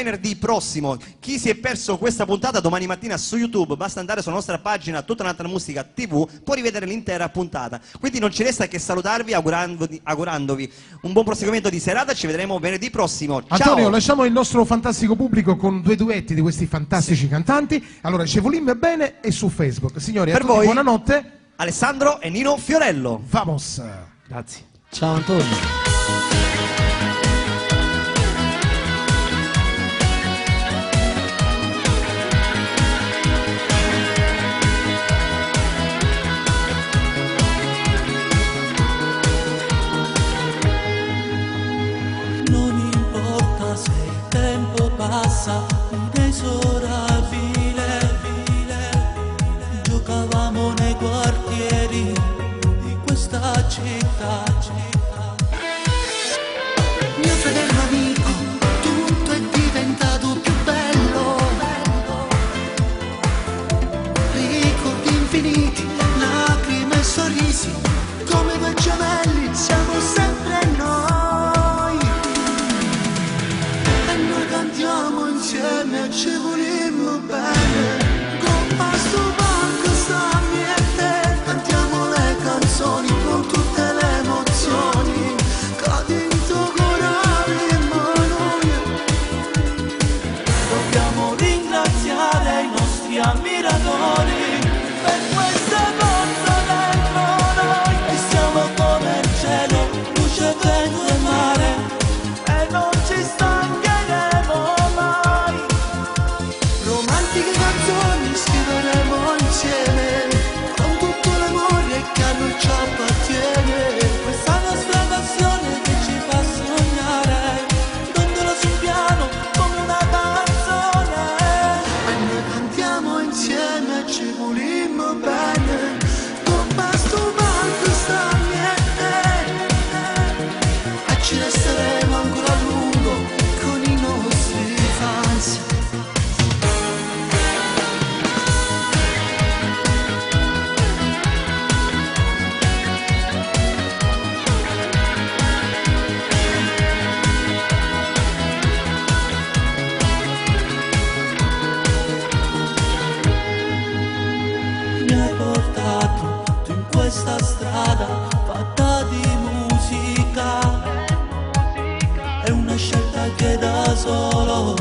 venerdì prossimo. Chi si è perso questa puntata, domani mattina su YouTube, basta andare sulla nostra pagina Tutta un'altra musica TV, può rivedere l'intera puntata. Quindi non ci resta che salutarvi augurandovi un buon proseguimento di serata. Ci vedremo venerdì prossimo. Ciao! Antonio, lasciamo il nostro fantastico pubblico con 2 duetti di questi fantastici cantanti. Allora, Cevolim bene e su Facebook. Signori, per a tutti voi, buonanotte. Alessandro e Nino Fiorello. Vamos. Grazie. Ciao Antonio. Non importa se il tempo passa, inesorabile, giocavamo nei quartieri di questa città. Mio fedele amico, tutto è diventato più bello. Ricordi infiniti, lacrime e sorrisi, come 2 gemelli siamo sempre noi. E noi cantiamo insieme e ci volimmo bene. Con pasto banco stammi e te, cantiamo le canzoni con tutte le emozioni. Cadinto Dobbiamo ringraziare i nostri ammiratori per questa forza dentro noi. E siamo come il cielo, luce, vento e mare, e non ci stancheremo mai. romantiche canzoni scriveremo insieme, con tutto l'amore che a noi ci appartiene. Questa nostra passione che ci fa sognare, dondola sul piano come una canzone. E noi cantiamo insieme e ci volimmo bene. Con pasto manco stammi e te, e ci resteremo ancora a lungo con i nostri fans. Mi hai portato tu in questa strada fatta di musica, è una scelta che da solo